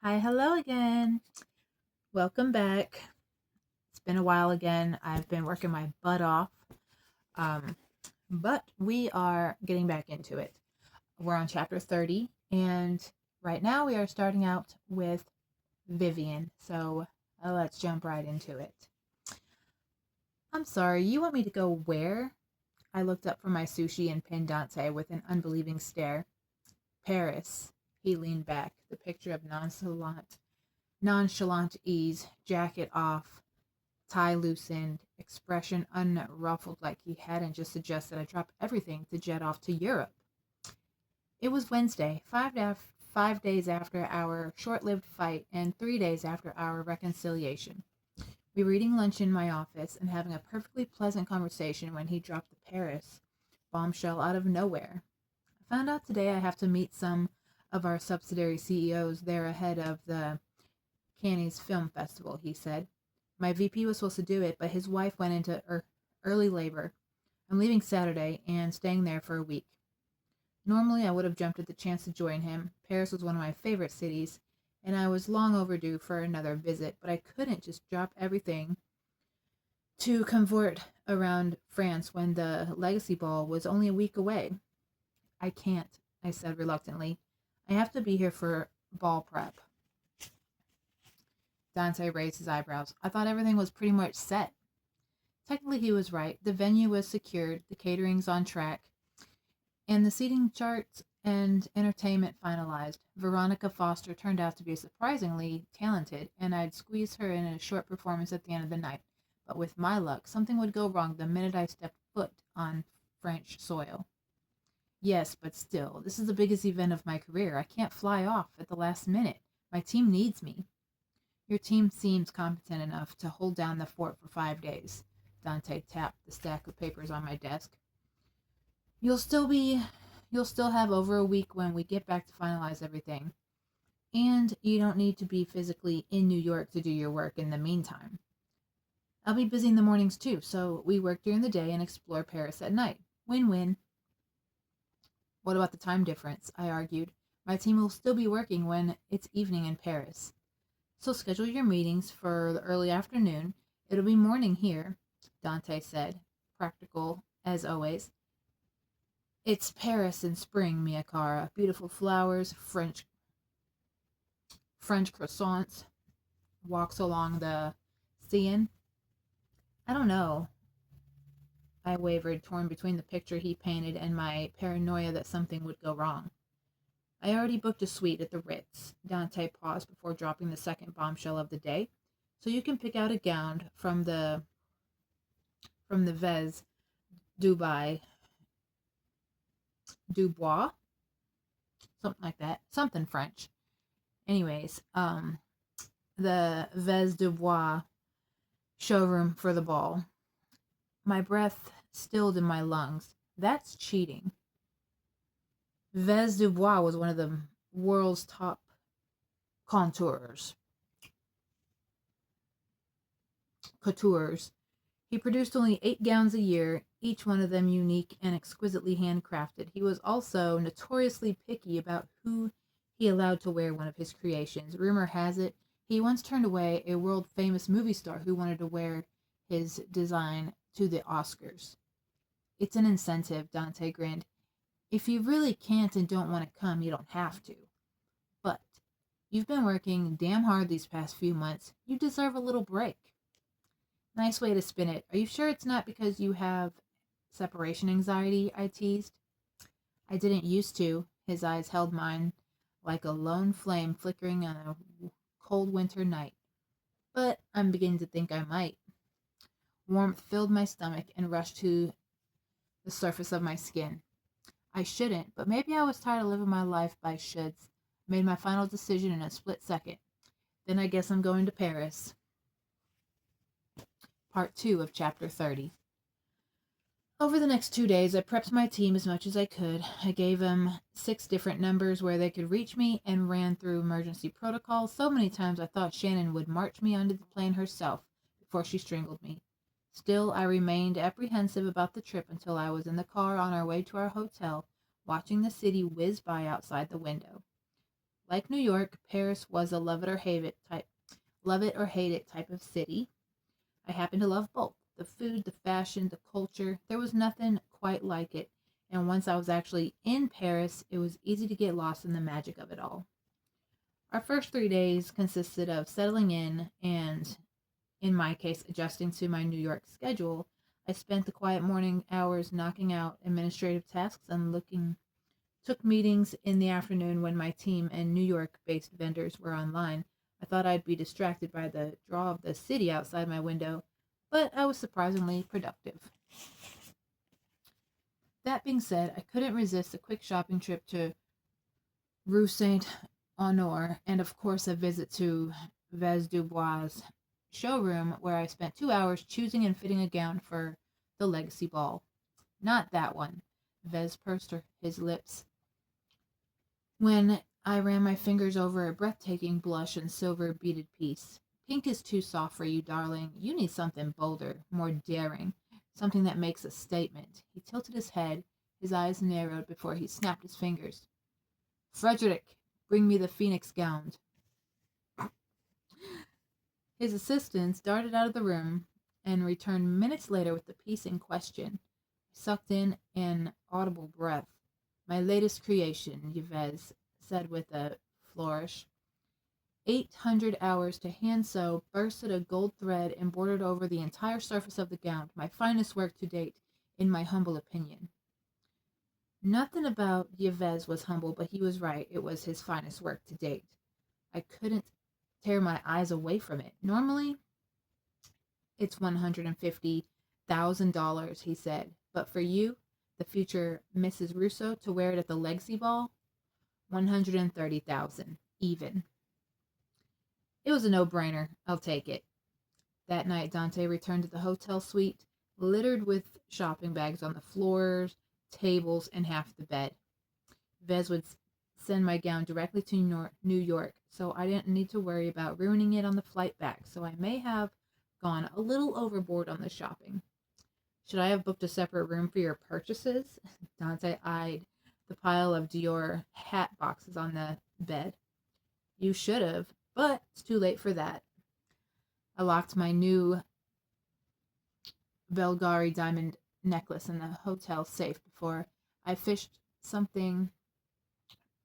Hi, hello again. Welcome back. It's been a while again. I've been working my butt off, um, but we are getting back into it. We're on chapter 30, and right now we are starting out with Vivian. So let's jump right into it. I'm sorry, you want me to go where? I looked up from my sushi and pinned Dante with an unbelieving stare. Paris. He leaned back, the picture of nonchalant ease, jacket off, tie loosened, expression unruffled like he hadn't just suggested I drop everything to jet off to Europe. It was Wednesday, 5 days after our short lived fight and 3 days after our reconciliation. We were eating lunch in my office and having a perfectly pleasant conversation when he dropped the Paris bombshell out of nowhere. I found out today I have to meet some of our subsidiary CEOs there ahead of the Cannes Film Festival, he said. My VP was supposed to do it, but his wife went into early labor. I'm leaving Saturday and staying there for a week. Normally, I would have jumped at the chance to join him. Paris was one of my favorite cities, and I was long overdue for another visit, but I couldn't just drop everything to convert around France when the Legacy Ball was only a week away. I can't, I said reluctantly. I have to be here for ball prep. Dante raised his eyebrows. I thought everything was pretty much set. Technically, he was right. The venue was secured, the catering's on track, and the seating charts and entertainment finalized. Veronica Foster turned out to be surprisingly talented, and I'd squeeze her in a short performance at the end of the night. But with my luck, something would go wrong the minute I stepped foot on French soil. Yes, but still, this is the biggest event of my career. I can't fly off at the last minute. My team needs me. Your team seems competent enough to hold down the fort for 5 days. Dante tapped the stack of papers on my desk. You'll still be you'll still have over a week when we get back to finalize everything. And you don't need to be physically in New York to do your work in the meantime. I'll be busy in the mornings too, so we work during the day and explore Paris at night. Win-win. What about the time difference? I argued. My team will still be working when it's evening in Paris. So schedule your meetings for the early afternoon. It'll be morning here, Dante said, practical as always. It's Paris in spring, Mia Cara. Beautiful flowers, French croissants, walks along the Seine. I don't know. I wavered, torn between the picture he painted and my paranoia that something would go wrong. I already booked a suite at the Ritz. Dante paused before dropping the second bombshell of the day. So you can pick out a gown from the Vez Dubai Dubois, something like that, something French. Anyways, the Vez Dubois showroom for the ball. My breath stilled in my lungs. That's cheating. Vez Dubois was one of the world's top coutures. He produced only 8 gowns a year, each one of them unique and exquisitely handcrafted. He was also notoriously picky about who he allowed to wear one of his creations. Rumor has it, he once turned away a world famous movie star who wanted to wear his design to the Oscars. It's an incentive, Dante grinned. If you really can't and don't want to come, you don't have to. But you've been working damn hard these past few months. You deserve a little break. Nice way to spin it. Are you sure it's not because you have separation anxiety? I teased. I didn't used to. His eyes held mine like a lone flame flickering on a cold winter night. But I'm beginning to think I might. Warmth filled my stomach and rushed to the surface of my skin. I shouldn't, but maybe I was tired of living my life by shoulds. Made my final decision in a split second. Then I guess I'm going to Paris. Part 2 of Chapter 30. Over the next 2 days, I prepped my team as much as I could. I gave them 6 different numbers where they could reach me and ran through emergency protocols so many times I thought Shannon would march me onto the plane herself before she strangled me. Still, I remained apprehensive about the trip until I was in the car on our way to our hotel, watching the city whiz by outside the window. Like New York, Paris was a love it or hate it type of city. I happen to love both. The food, the fashion, the culture. There was nothing quite like it. And once I was actually in Paris, it was easy to get lost in the magic of it all. Our first 3 days consisted of settling in and, in my case, adjusting to my New York schedule. I spent the quiet morning hours knocking out administrative tasks and took meetings in the afternoon when my team and New York based vendors were online. I thought I'd be distracted by the draw of the city outside my window, but I was surprisingly productive. That being said, I couldn't resist a quick shopping trip to Rue Saint Honore and, of course, a visit to Vez du Bois' showroom where I spent 2 hours choosing and fitting a gown for the Legacy Ball. Not that one. Vez pursed his lips when I ran my fingers over a breathtaking blush and silver beaded piece. Pink is too soft for you, darling. You need something bolder, more daring, something that makes a statement. He tilted his head, his eyes narrowed before he snapped his fingers. Frederick, bring me the phoenix gown. His assistants darted out of the room and returned minutes later with the piece in question. I sucked in an audible breath. My latest creation, Yves said with a flourish. 800 hours to hand sew, bursted a gold thread embroidered over the entire surface of the gown. My finest work to date, in my humble opinion. Nothing about Yves was humble, but he was right. It was his finest work to date. I couldn't tear my eyes away from it. Normally, it's $150,000, he said. But for you, the future Mrs. Russo, to wear it at the Legacy Ball, 130,000, even. It was a no-brainer. I'll take it. That night, Dante returned to the hotel suite, littered with shopping bags on the floors, tables, and half the bed. Vez would send my gown directly to New York, so I didn't need to worry about ruining it on the flight back, so I may have gone a little overboard on the shopping. Should I have booked a separate room for your purchases? Dante eyed the pile of Dior hat boxes on the bed. You should have, but it's too late for that. I locked my new Belgari diamond necklace in the hotel safe before I fished something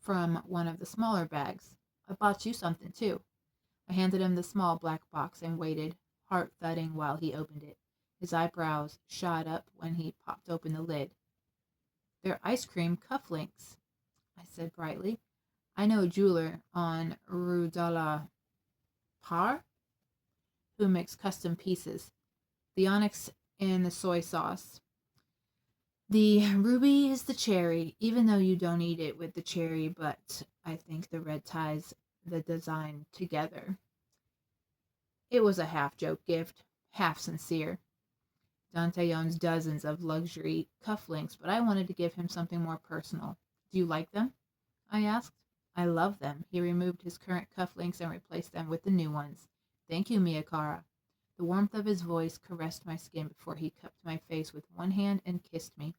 from one of the smaller bags. I bought you something, too. I handed him the small black box and waited, heart thudding while he opened it. His eyebrows shot up when he popped open the lid. They're ice cream cufflinks, I said brightly. I know a jeweler on Rue de la Par who makes custom pieces. The onyx and the soy sauce. The ruby is the cherry, even though you don't eat it with the cherry, but I think the red ties the design together. It was a half-joke gift, half sincere. Dante owns dozens of luxury cufflinks, but I wanted to give him something more personal. Do you like them? I asked. I love them. He removed his current cufflinks and replaced them with the new ones. Thank you, Mia Cara. The warmth of his voice caressed my skin before he cupped my face with one hand and kissed me.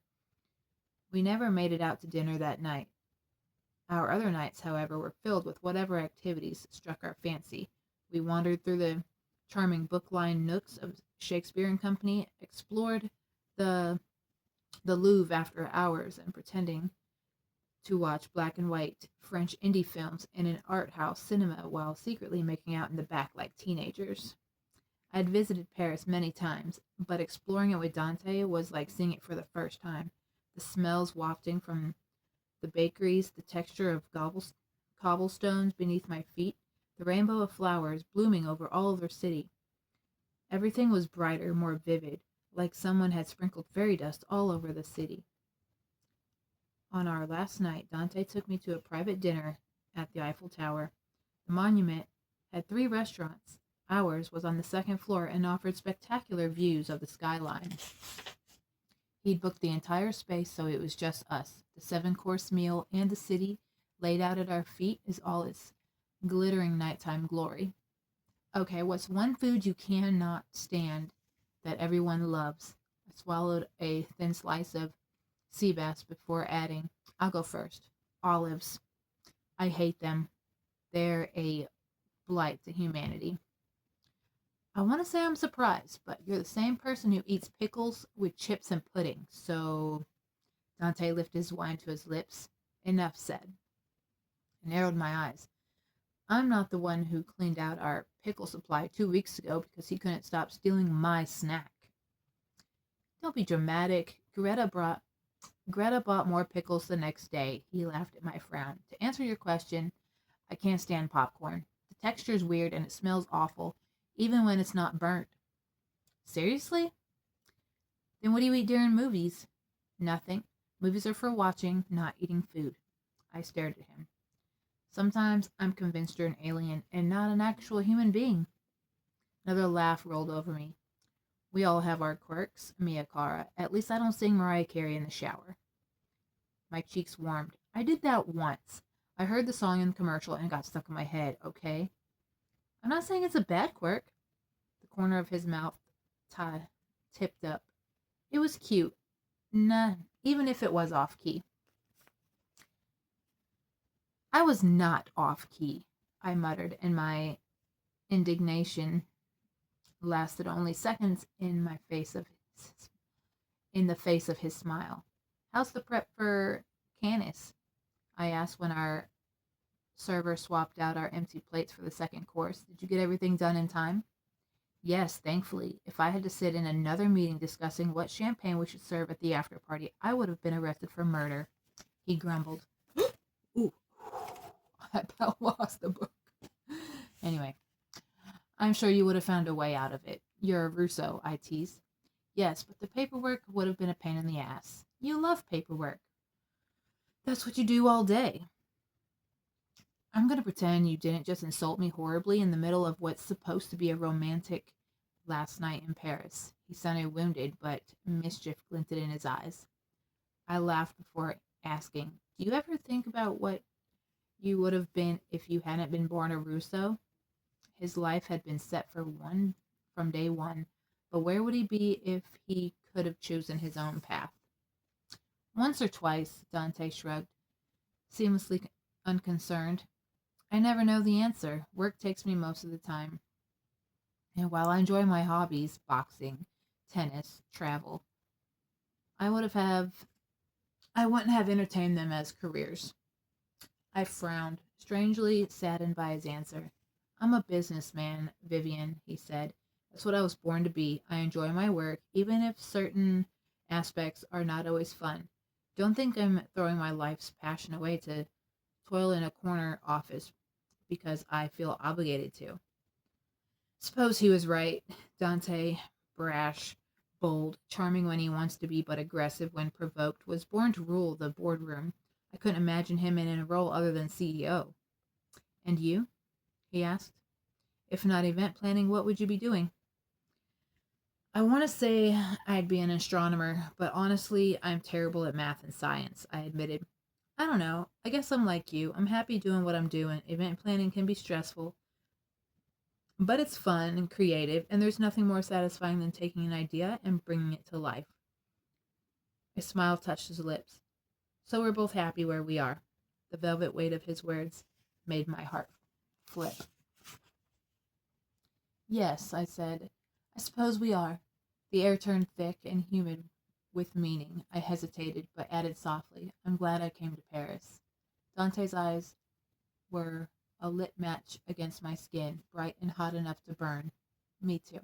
We never made it out to dinner that night. Our other nights, however, were filled with whatever activities struck our fancy. We wandered through the charming book-lined nooks of Shakespeare and Company, explored the Louvre after hours, and pretending to watch black and white French indie films in an art house cinema while secretly making out in the back like teenagers. I'd visited Paris many times, but exploring it with Dante was like seeing it for the first time. The smells wafting from the bakeries, the texture of cobblestones beneath my feet, the rainbow of flowers blooming over all of their city. Everything was brighter, more vivid, like someone had sprinkled fairy dust all over the city. On our last night, Dante took me to a private dinner at the Eiffel Tower. The monument had 3 restaurants. Ours was on the second floor and offered spectacular views of the skyline. He'd booked the entire space, so it was just us. The 7-course meal and the city laid out at our feet is all its glittering nighttime glory. Okay, what's one food you cannot stand that everyone loves? I swallowed a thin slice of sea bass before adding, I'll go first. Olives. I hate them. They're a blight to humanity. I want to say I'm surprised, but you're the same person who eats pickles with chips and pudding. So Dante lifted his wine to his lips. Enough said. I narrowed my eyes. I'm not the one who cleaned out our pickle supply 2 weeks ago because he couldn't stop stealing my snack. Don't be dramatic. Greta bought more pickles the next day. He laughed at my frown. To answer your question, I can't stand popcorn. The texture is weird and it smells awful, even when it's not burnt. Seriously? Then what do you eat during movies? Nothing. Movies are for watching, not eating food. I stared at him. Sometimes I'm convinced you're an alien and not an actual human being. Another laugh rolled over me. We all have our quirks, Mia Cara. At least I don't sing Mariah Carey in the shower. My cheeks warmed. I did that once. I heard the song in the commercial and it got stuck in my head, okay? I'm not saying it's a bad quirk. The corner of his mouth tipped up. It was cute. Nah, even if it was off key. I was not off key, I muttered, and my indignation lasted only seconds in the face of his smile. How's the prep for Canis? I asked when our server swapped out our empty plates for the second course. Did you get everything done in time? Yes, thankfully. If I had to sit in another meeting discussing what champagne we should serve at the after party, I would have been arrested for murder. He grumbled. Ooh, I about lost the book. Anyway, I'm sure you would have found a way out of it. You're a Russo, I teased. Yes, but the paperwork would have been a pain in the ass. You love paperwork. That's what you do all day. I'm going to pretend you didn't just insult me horribly in the middle of what's supposed to be a romantic last night in Paris. He sounded wounded, but mischief glinted in his eyes. I laughed before asking, do you ever think about what you would have been if you hadn't been born a Russo? His life had been set from day one, but where would he be if he could have chosen his own path? Once or twice, Dante shrugged, seamlessly unconcerned. I never know the answer. Work takes me most of the time. And while I enjoy my hobbies, boxing, tennis, travel, I wouldn't have entertained them as careers. I frowned, strangely saddened by his answer. I'm a businessman, Vivian, he said. That's what I was born to be. I enjoy my work, even if certain aspects are not always fun. Don't think I'm throwing my life's passion away to toil in a corner office because I feel obligated to. Suppose he was right. Dante, brash, bold, charming when he wants to be, but aggressive when provoked, was born to rule the boardroom. I couldn't imagine him in a role other than CEO. And you? He asked. If not event planning, what would you be doing? I want to say I'd be an astronomer, but honestly, I'm terrible at math and science, I admitted. I don't know. I guess I'm like you. I'm happy doing what I'm doing. Event planning can be stressful, but it's fun and creative, and there's nothing more satisfying than taking an idea and bringing it to life. A smile touched his lips. So we're both happy where we are. The velvet weight of his words made my heart flip. Yes, I said. I suppose we are. The air turned thick and humid with meaning. I hesitated, but added softly, I'm glad I came to Paris. Dante's eyes were a lit match against my skin, bright and hot enough to burn. Me too.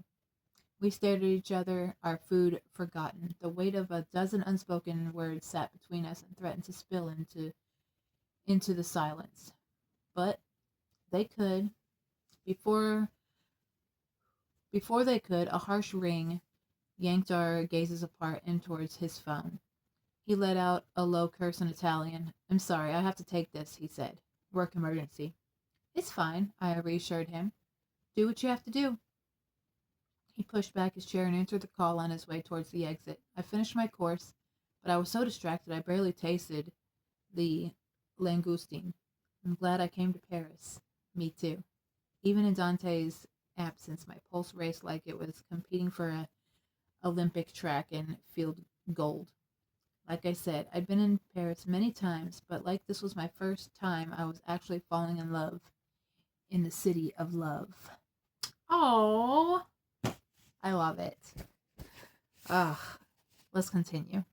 We stared at each other, our food forgotten. The weight of a dozen unspoken words sat between us and threatened to spill into the silence. But they could. Before they could, a harsh ring yanked our gazes apart and towards his phone. He let out a low curse in Italian. I'm sorry, I have to take this, he said. Work emergency. It's fine, I reassured him. Do what you have to do. He pushed back his chair and answered the call on his way towards the exit. I finished my course, but I was so distracted I barely tasted the langoustine. I'm glad I came to Paris. Me too. Even in Dante's absence, my pulse raced like it was competing for a Olympic track and field gold. Like I said, I'd been in Paris many times, but like this was my first time I was actually falling in love. in the city of love. Oh, I love it. Ugh. Let's continue.